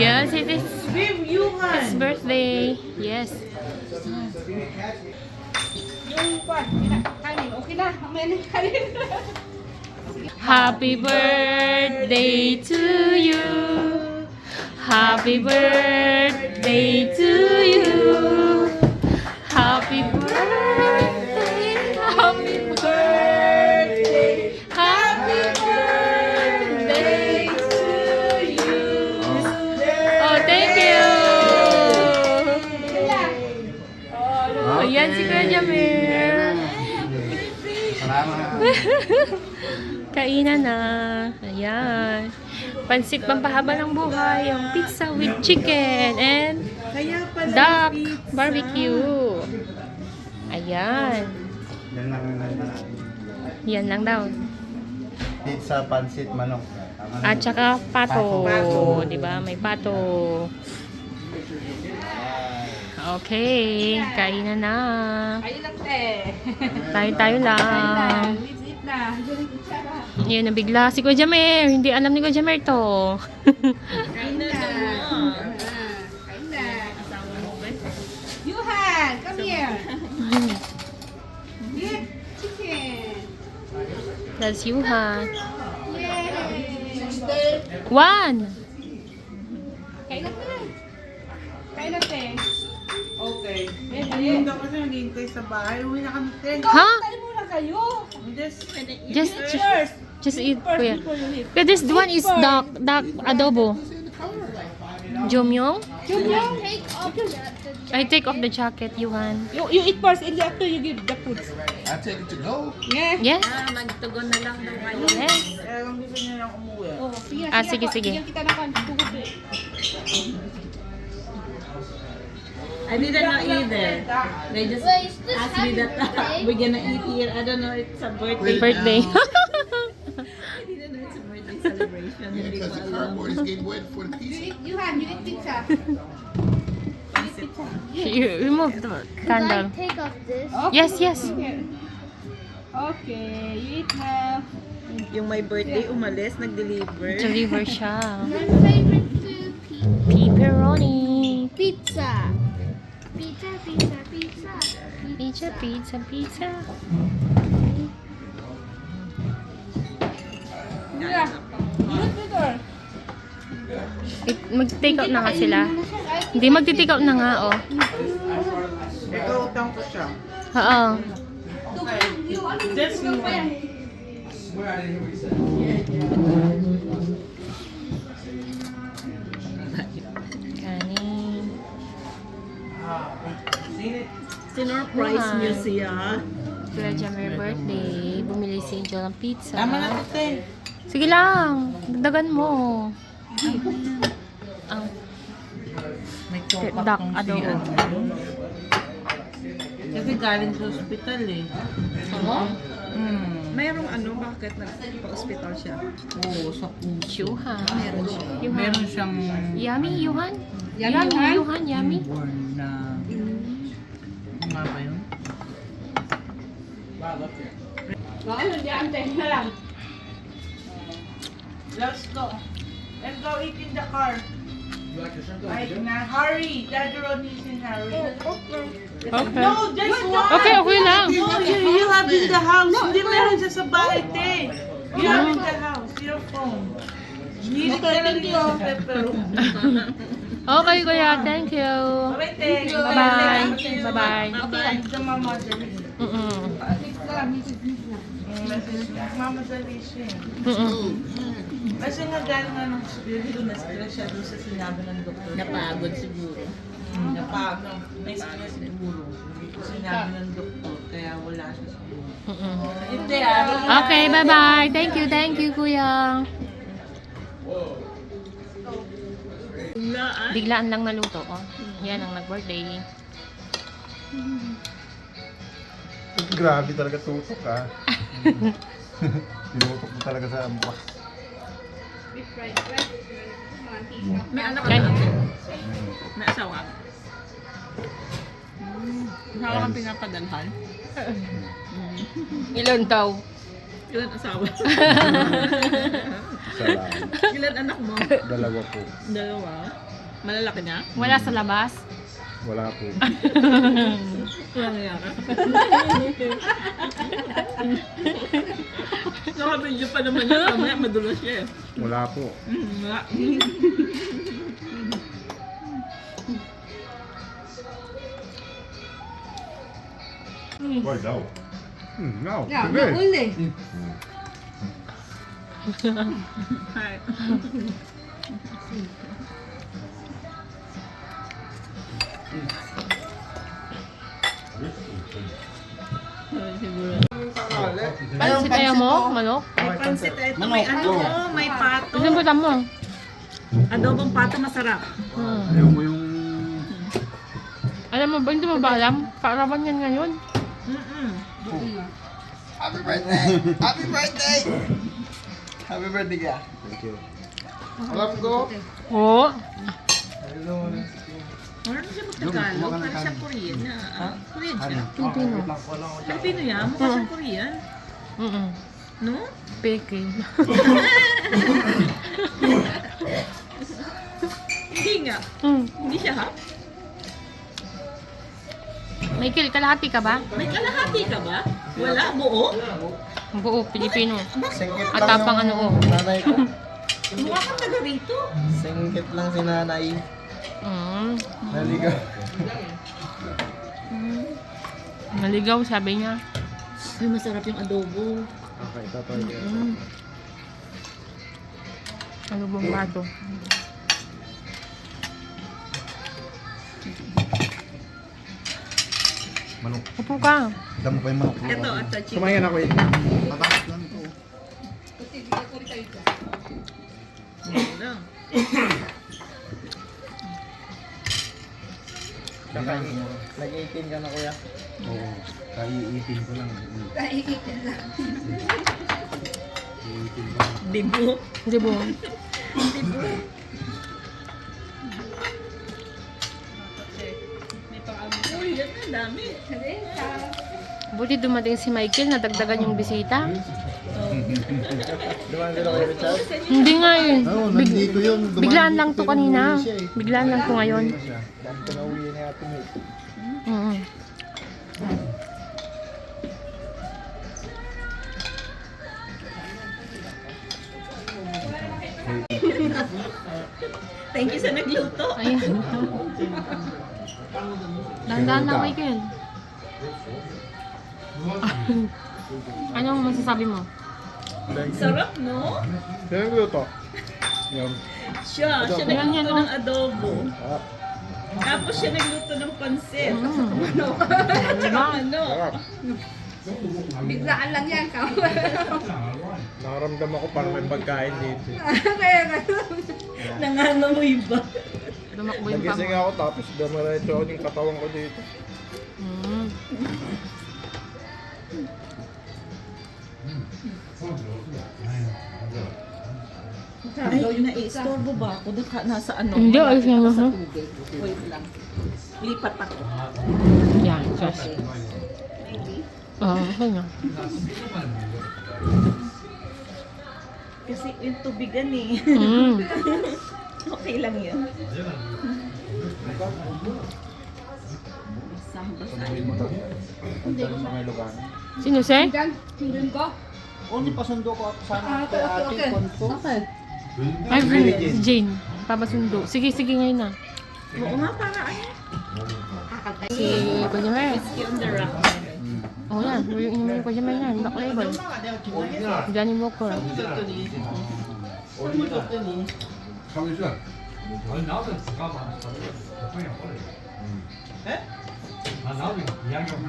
Yes, it is Babe, you his birthday. Yes. Yung part, kanin, okay na. Mamaya na kanin. Happy birthday to you. Happy birthday to you. Happy birthday. Happy birthday. Happy birthday to you. Oh, thank you. Ayan si Kuya Jamir. Salamat. Kainan na. Ayan. Pansit pampahaba ng buhay. Yung pizza with chicken and Kaya pala duck pizza. barbecue. Ayan. Yan lang naman. Yan lang daw. Pizza, pansit, manok. At saka pato. Pato. Diba? May pato. Okay. Kainan na. Ayun lang, te. Tayo-tayo lang. Eat na. Yan, nabigla si Kuya Jamir. Hindi alam ni Kuya Jamir to. Kain na. Kain na. Yuhan, come here. Eat chicken. That's Yuhan. Yay. One. Kain na, te. Kain na, te. Okay. Ayun. Hindi ako kasi naghihintay sa bahay. Uwi na kami, Teng. Ha? Kain muna kayo. Just eat, First Kuya. before you eat. Kuya, this one is duck adobo. Jomyong? Take off I take off the jacket, Yuhan. You eat first and after you give the food. I take it to go. Yeah. Yes? Nagtugon na lang daw kayo. Yes. Eh, kung gusto niya lang umuwi. Oh, sige, Ah, sige, sige. Bigyan kita ng tugod eh. I didn't know either. They just asked me that we're gonna eat here. I don't know it's a birthday. Birthday. I didn't know it's a birthday celebration. Hindi ko Because the alam. cardboard is getting wet for the pizza. You eat pizza. You remove the candle. Take off this. Yes, yes. Okay, you eat now. Yung my birthday umalis, nag-deliver. Deliver siya. My favorite food, Pepperoni. pizza. Pizza, pizza, pizza. Pizza, pizza, pizza. Yeah. Eat Peter. Mag-take out na nga sila. Hindi, magti-take out na nga, oh. Ikaw, utang ko siya. Oo. Just you. Kanin. Sinurprise niyo siya. Kuya Jamir birthday. Bumili si Angel ng pizza. Tama na ito, Teng. Sige lang. Dagdagan mo. Ang May duck topak tong adobo. si ano. Kasi galing sa ospital eh. Ano? Mayroong ano, bakit nagpa-hospital siya? Oo, sa puso. Yuhan. Meron siya. Yuhan. Meron siyang Yummy, Yuhan. Yummy, Yuhan? Yuhan, yummy. newborn na... Ano nga ba yun? Oo, hindi antay na lang. Let's go. Let's go eat in the car. Right now. Hurry. Daddy Ronnie is in hurry. Okay. No, just one. Okay, okay lang. No, you have in the house. Hindi meron siya sa bahay, te. You have in the house. Your phone. Hindi ka lang yung pepperoni. Okay, kuya. Thank you. Bye, te. Bye-bye. Bye-bye. Bye-bye. The mama dali. Mama dali siya. Kasi nga galing nga ng hospital, na-stress siya doon sa sinabi ng doktor. Napagod siguro. Napagod. May stress siguro. Sinabi ng doktor, kaya wala siya siguro. Hindi ah. Okay, bye-bye. Thank you, kuya. Biglaan lang naluto, oh. Yan ang nag-birthday. Grabe talaga tutok ah. Tinutok mo talaga sa box. May anak ka Kaya- na? May asawa? Asawa kang pinapadalhan? Ilan daw? Ilan asawa? Salamat. Ilan anak mo? Dalawa po. Dalawa. Malalaki na? Wala sa labas. Wala po. Walang yaka. Naka-video pa naman yun. Mamaya madulas siya eh. Wala po. Wala. Why no? No. Yeah, Sige. uli. Hi. Siguro. Pansit ayaw mo? Manok? May pansit ito. May ano, may pato. Isimputan mo. Adobong pato masarap. Ayaw mo yung... Alam mo ba, hindi mo ba alam? Kaarawan yan ngayon. Happy birthday! Happy birthday! Happy birthday ka. Thank you. Alam ko. Oo. Ano siya mag-Tagalog? Parang siya Korean na. Korean siya. Pilipino. Filipino yan? Mukha siyang Korean. No? Peking. Hindi nga. Hindi siya ha? Michael, kalahati ka ba? May kalahati ka ba? Wala? Buo? Buo, Pilipino. Singkit At tapang ano oh. nanay ko. Mukha kang taga rito. Singkit lang si nanay. Naligaw. Naligaw, sabi niya. Ay, masarap yung adobo. Okay, tatoy. Ano bang bato? Manok. Upo ka. Damo pa yung manok. Ito, at sa chicken. Kumain ako eh. Matakas lang to. Lang. Nag-18 ka na kuya. Oo. Kaiitin ko lang. Kaikitin lang. Kaiitin ko lang. Dibo. Di ba? Dibo. Uy, yan ang dami. Buti dumating si Michael, nadagdagan yung bisita. Dumaan ka na kuya Richard? Hindi nga eh. Oo, nandito yun. Biglaan lang to kanina. Biglaan lang to ngayon. Dahil ko na uwi ni Ate May. Thank you sa nagluto. Ayan. Dahan-dahan lang, Michael. Anong masasabi mo? Sarap, no? Sino ang luto? Yung Siya Yan, nagluto yan, ng adobo. Tapos siya nagluto ng pansit. Diba? Ano? Biglaan lang yan. nakaramdam ako parang may pagkain dito. Kaya ganun. Nangangamoy ba? Lumakbo yung pamo. Nagising ako tapos damaretso ako yung katawan ko dito. Ay, na-istorbo ba ako? Doon ka nasa ano? Hindi, ayos nga Sa ako. tubig. Wait lang. Lipat ako. Yan, just. Okay na. Kasi yung tubigan eh. Okay lang yun. Samba sa'yo. Hindi ko sa may lugar. Sino, Sir? Diyan, sundin ko. Only pasundo ko sana kay ate konto. Ay, si Jane. Papasundo. Sige, sige ngayon na. Oo nga, para ano? Si Kuya Mer. Whiskey on the rock. Oo yan. Yung inumin ni Kuya Mer yan. Black label. Johnny Walker. 나도 이야기하고